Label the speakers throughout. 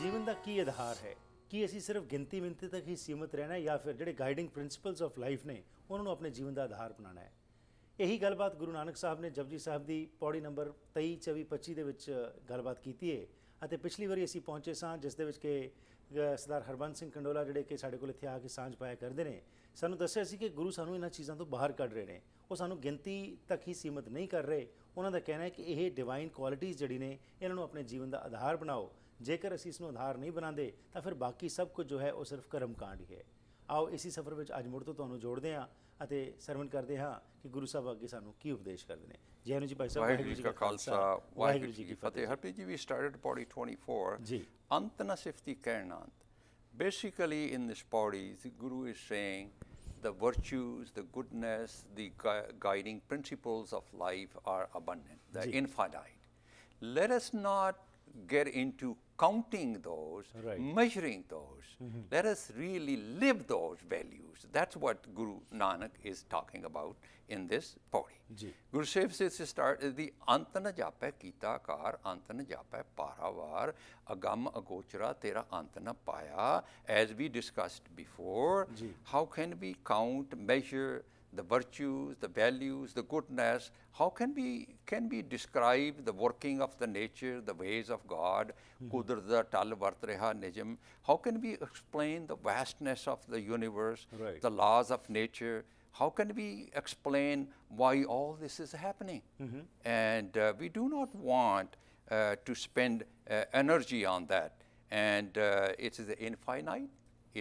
Speaker 1: ਜੀਵਨ ਦਾ ਕੀ ਆਧਾਰ ਹੈ? ਕੀ ਅਸੀਂ ਸਿਰਫ ਗਿਣਤੀ ਮਿਣਤੀ ਤੱਕ ਹੀ ਸੀਮਿਤ ਰਹਿਣਾ ਹੈ ਜਾਂ ਫਿਰ ਜਿਹੜੇ ਗਾਈਡਿੰਗ ਪ੍ਰਿੰਸੀਪਲਸ ਆਫ ਲਾਈਫ ਨੇ ਉਹਨਾਂ ਨੂੰ ਆਪਣੇ ਜੀਵਨ ਦਾ ਆਧਾਰ ਬਣਾਉਣਾ ਹੈ? ਇਹੀ ਗੱਲਬਾਤ ਗੁਰੂ ਨਾਨਕ ਸਾਹਿਬ ਨੇ ਜਪਜੀ ਸਾਹਿਬ ਦੀ ਪੌੜੀ ਨੰਬਰ 23, 24, 25 ਦੇ ਵਿੱਚ ਗੱਲਬਾਤ ਕੀਤੀ ਹੈ। ਅਤੇ ਪਿਛਲੀ ਵਾਰੀ ਅਸੀਂ ਪਹੁੰਚੇ ਸਾਂ ਜਿਸ ਦੇ ਵਿੱਚ ਕਿ ਸਰਦਾਰ ਹਰਬੰਸ ਸਿੰਘ ਕੰਡੋਲਾ ਜਿਹੜੇ ਕਿ ਸਾਡੇ ਕੋਲ ਇੱਥੇ ਆ ਕੇ ਸਾਂਝ ਪਾਇਆ ਕਰਦੇ ਨੇ, ਸਾਨੂੰ ਦੱਸਿਆ ਸੀ ਕਿ ਗੁਰੂ ਸਾਨੂੰ ਇਹਨਾਂ ਚੀਜ਼ਾਂ ਤੋਂ ਬਾਹਰ ਕੱਢ ਰਹੇ ਨੇ। ਉਹ ਸਾਨੂੰ ਗਿਣਤੀ ਤੱਕ ਹੀ ਸੀਮਿਤ ਨਹੀਂ ਕਰ ਰਹੇ। ਉਹਨਾਂ ਦਾ ਕਹਿਣਾ ਹੈ ਕਿ ਇਹ ਡਿਵਾਈਨ ਕੁਆਲਿਟੀਜ਼ ਜਿਹੜੀ ਨੇ ਇਹਨਾਂ ਨੂੰ ਆਪਣੇ ਜੀਵਨ ਦਾ ਆਧਾਰ ਬਣਾਓ। ਜੇਕਰ ਅਸੀਂ ਇਸ ਨੂੰ ਆਧਾਰ ਨਹੀਂ ਬਣਾਉਂਦੇ ਤਾਂ ਫਿਰ ਬਾਕੀ ਸਭ ਕੁਝ ਜੋ ਹੈ ਉਹ ਸਿਰਫ ਕਰਮ ਕਾਂਡ ਹੀ ਹੈ। ਆਓ ਇसी ਸਫ਼ਰ ਵਿੱਚ ਅੱਜ ਮੁੜ ਤੋਂ ਤੁਹਾਨੂੰ ਜੋੜਦੇ ਹਾਂ ਅਤੇ ਸਰਵਣ ਕਰਦੇ ਹਾਂ ਕਿ ਗੁਰੂ ਸਾਹਿਬ ਅੱਗੇ ਸਾਨੂੰ ਕੀ ਉਪਦੇਸ਼ ਕਰਦੇ ਨੇ। ਜੈ ਨੂੰ ਜੀ ਭਾਈ ਸਾਹਿਬ।
Speaker 2: ਵਾਹਿਗੁਰੂ ਜੀ ਕਾ ਖਾਲਸਾ ਵਾਹਿਗੁਰੂ ਜੀ ਕੀ ਫਤਿਹ। Harpreet ji, we started Pauri 24
Speaker 1: ਜੀ
Speaker 2: ਅੰਤ ਨ ਸਿਫਤੀ ਕਹਿਣਾਂਤ। Basically in this Pauri, the Guru is saying the virtues, the goodness, the guiding principles of life are abundant, they're infinite. Let us not get into counting those, measuring those. Let us really live those values. That's what Guru Nanak is talking about in this Pauri. Guru Sahib says to start the ant na jape kita kar ant na jape paravar agam agochara tera ant na paya. As we discussed before, how can we count, measure the virtues, the values, the goodness? How can we describe the working of the nature, the ways of God? Kudrat da tal vart reha nijam. How can we explain the vastness of the universe, the laws of nature? How can we explain why all this is happening? And we do not want to spend energy on that. And it is infinite,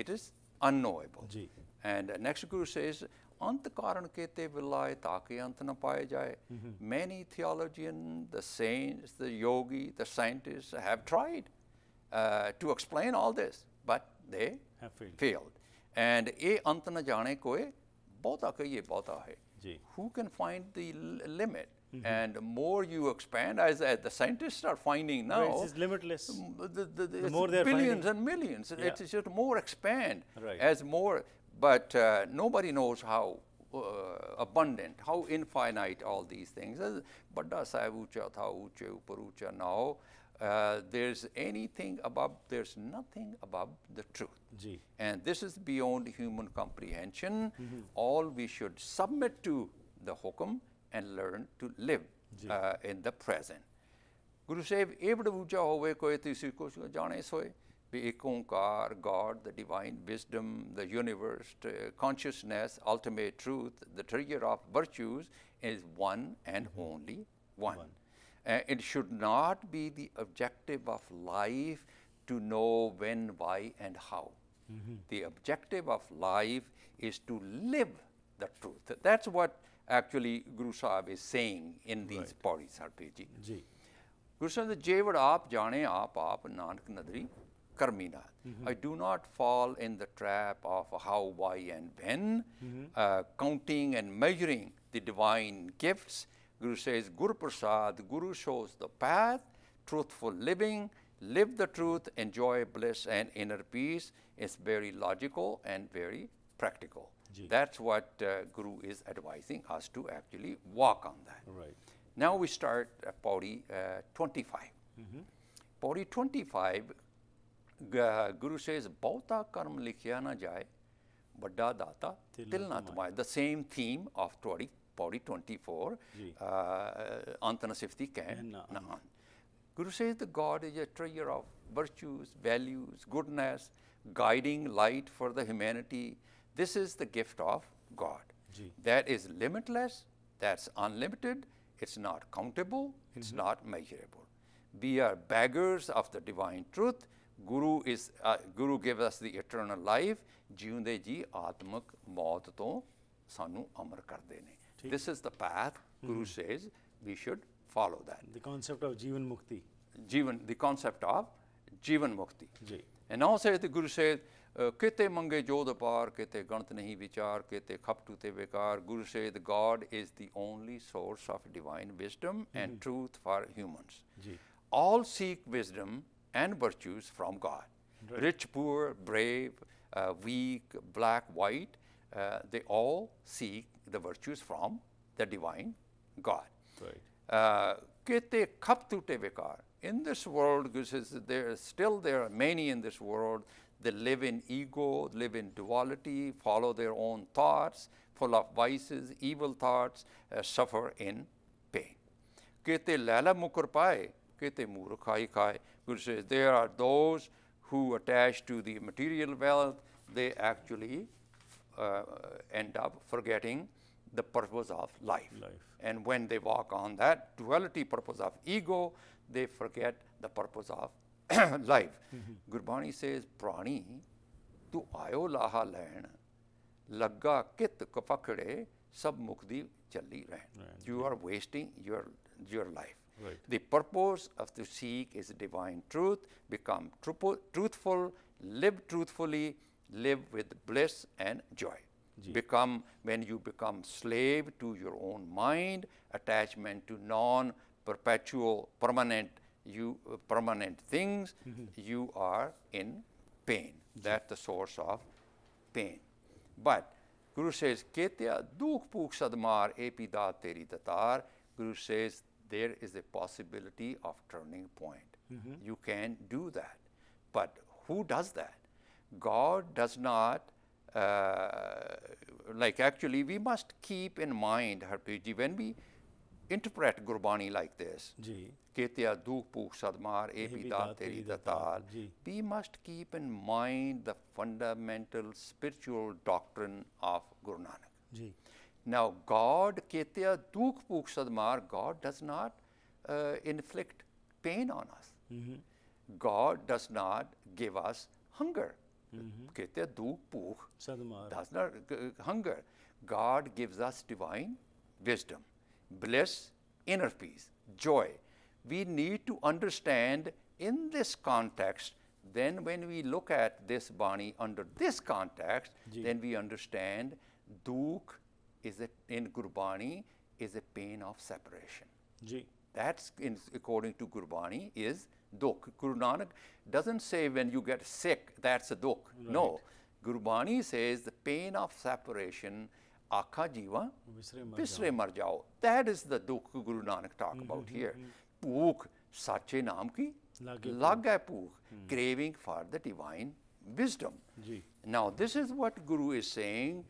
Speaker 2: it is unknowable. And next Guru says, Ant karan kete villaye taake ant na paye jaye. Many theologians, the saints, the yogi, the scientists have tried to explain all this, but they
Speaker 1: have
Speaker 2: failed. And ye ant na jane koe bahta kahiye bahta hai. Who can find the limit? And more you expand, as the scientists are finding now,
Speaker 1: it's limitless.
Speaker 2: The
Speaker 1: more they're
Speaker 2: billions
Speaker 1: finding.
Speaker 2: and millions. It's just more expand
Speaker 1: Right.
Speaker 2: as more. But nobody knows how abundant, how infinite all these things. Badda sahib ucha tha, uche upar ucha. Now there's anything above, there's nothing above the truth. And this is beyond human comprehension. All we should submit to the hukum and learn to live in the present. Guru Sahib, ebd ucha hove koe tisi kuch jane soe. Be ek onkar, God, the divine wisdom, the universe, consciousness, ultimate truth, the treasure of virtues is one and only one. It should not be the objective of life to know when, why, and how. The objective of life is to live the truth. That's what actually Guru Sahib is saying in these pauris, Harpreet ji. Guru Sahib, Jevad aap jane aap nanak nadri karminath. I do not fall in the trap of how, why, and when, counting and measuring the divine gifts. Guru says, Guru Prasad, Guru shows the path, truthful living, live the truth, enjoy bliss and inner peace. It's very logical and very practical. That's what Guru is advising us to actually walk on that. Now we start Pauri 25. Pauri 25, Guru says, Bauta karm likhya na jaye, badda data til na tamaye. The same theme of Pauri 24, ant na sifti kain na an. Guru says the God is a treasure of virtues, values, goodness, guiding light for the humanity. This is the gift of God. That is limitless, that's unlimited, it's not countable, it's not measurable. We are beggars of the divine truth. Guru gives us the eternal life. Jiunde ji atmak maut to sanu amar kar dene. This is the path. Guru says we should follow that.
Speaker 1: The concept of Jivan Mukti.
Speaker 2: The concept of Jivan Mukti. And now says the Guru says, Kete mange jod par, kete gant nahi vichar, kete khaptu te bekar. Guru says God is the only source of divine wisdom and truth for humans. All seek wisdom and virtues from God. Rich, poor, brave, weak, black, white, they all seek the virtues from the divine God. Kete khaptu te bekar. in this world, because there are many in this world, they live in ego, live in duality, follow their own thoughts, full of vices, evil thoughts, suffer in pain. Kete lala mukar pae, kete murkhai khai. Guru says there are those who attach to the material wealth, they actually end up forgetting the purpose of life. And when they walk on that duality purpose of ego, they forget the purpose of life. Gurbani says, Prani, tu ayo laha lain, lagga kit kapakde, sab mukdi challi rain. You are wasting your life. The purpose of to seek is divine truth, become truthful, live truthfully, live with bliss and joy. When you become slave to your own mind, attachment to non-perpetual, permanent things, you are in pain. That's the source of pain. But Guru says, Ketya dukh pukh sadmar epida teri datar. Guru says there is a possibility of turning point. You can do that. But who does that? God does not, actually we must keep in mind, Harpreet, when we interpret Gurbani like this, Ketya dukh pukh sadmar epida teri datar, we must keep in mind the fundamental spiritual doctrine of Guru Nanak. Now, God, Ketya dukh pukh sadmar, God does not inflict pain on us. God does not give us hunger. Ketya dukh pukh does not hunger. God gives us divine wisdom, bliss, inner peace, joy. We need to understand in this context, then when we look at this Bani under this context, then we understand dukh in Gurbani is a pain of separation. That's according to Gurbani is dukh. Guru Nanak doesn't say when you get sick, that's a dukh. No. Gurbani says the pain of separation, akha jiva, bisre mar jao. That is the dukh Guru Nanak talk about here. Pukh, sache naam ki, lag hai pukh, craving for the divine wisdom. Now this is what Guru is saying.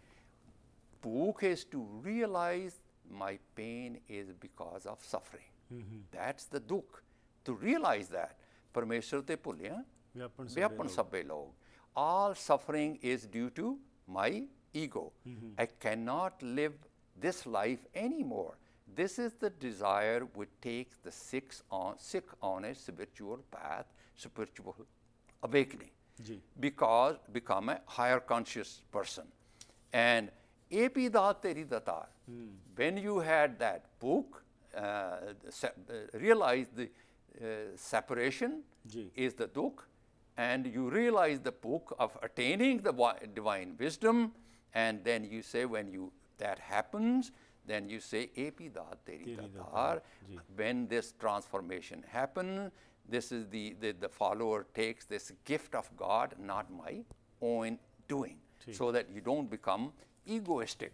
Speaker 2: Pukh is to realize my pain is because of suffering. That's the dukh. To realize that. Parmeshwar te bhuliya, vyapan sabbe log. All suffering is due to my ego. I cannot live this life anymore. This is the desire which takes the sick on a spiritual path, spiritual awakening. Because become a higher conscious person. And epida teri datar, when you had that book, realize the separation is the dukh, and you realize the book of attaining the divine wisdom, and then you say when that happens, then you say epida teri datar. When this transformation happens, this is the follower takes this gift of God, not my own doing, so that you don't become egoistic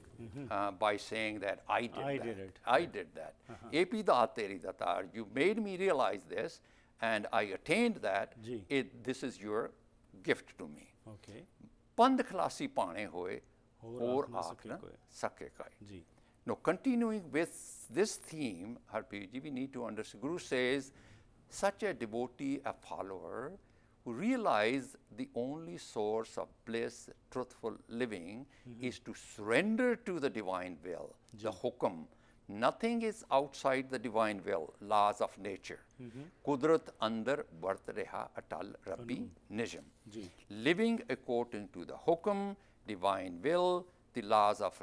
Speaker 2: by saying that I did that. Epida teri datar, you made me realize this and I attained that. This is your gift to me. Pand khlasi pane hoye aur aakh na sake kai. Now continuing with this theme, Harpreet ji, we need to understand. Guru says such a devotee, a follower, who realize the only source of bliss, truthful living is to surrender to the divine will, the hukum. Nothing is outside the divine will, laws of nature. Kudrat andar vart reha atal Rabbi nijam. Living according to the hukum, divine will, the laws of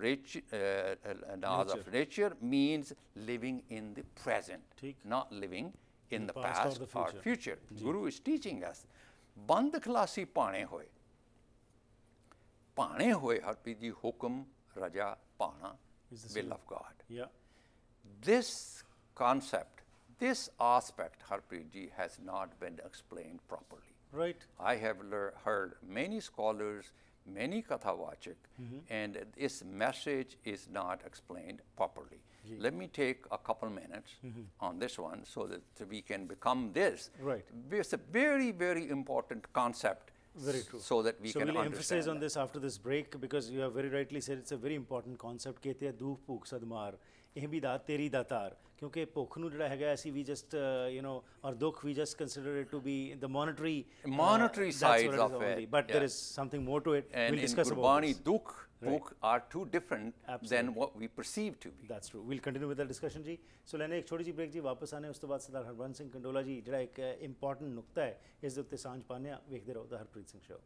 Speaker 2: nature means living in the present, not living in the past or future. Guru is teaching us. Band khlasi pane hoye. Pane hoye, Harpreet ji, hukum, raja, pana, will of God. This concept, this aspect, Harpreet ji, has not been explained properly. I have heard many scholars, many kathavachik, and this message is not explained properly. let me take a couple minutes on this one so that we can become this.
Speaker 1: Right.
Speaker 2: It's a very, very important concept.
Speaker 1: Very true.
Speaker 2: So that we
Speaker 1: so
Speaker 2: can
Speaker 1: we'll
Speaker 2: understand
Speaker 1: emphasize on
Speaker 2: that.
Speaker 1: this after this break, because you have very rightly said it's a very important concept. कहते हैं दुख भूख सदमार ਇਹ ਵੀ ਦਾਤ ਤੇਰੀ ਦਾਤਾਰ, ਕਿਉਂਕਿ ਭੁੱਖ ਨੂੰ ਜਿਹੜਾ ਹੈਗਾ ਅਸੀਂ ਵੀ just or ਦੁੱਖ we just consider it to be the monetary
Speaker 2: sides
Speaker 1: that's what
Speaker 2: of
Speaker 1: only.
Speaker 2: it,
Speaker 1: But there
Speaker 2: yeah.
Speaker 1: is something more to it.
Speaker 2: And
Speaker 1: We'll
Speaker 2: in
Speaker 1: discuss about
Speaker 2: Gurbani,
Speaker 1: this.
Speaker 2: dukh, bhukh are too different than what we perceive to be.
Speaker 1: That's true. We'll continue with the discussion ji. So लेने एक छोटी सी break जी, वापस आने उस तो बाद सरदार हरबंस सिंह कंडोला जी ਜਿਹੜਾ ਇੱਕ important ਨੁਕਤਾ ਹੈ ਇਸ ਦੇ ਉੱਤੇ ਸਾਂਝ ਪਾਣੇ ਆ, ਵੇਖਦੇ ਰਹੋ ਦ ਹਰਪ੍ਰੀਤ ਸਿੰਘ ਸ਼ੋ।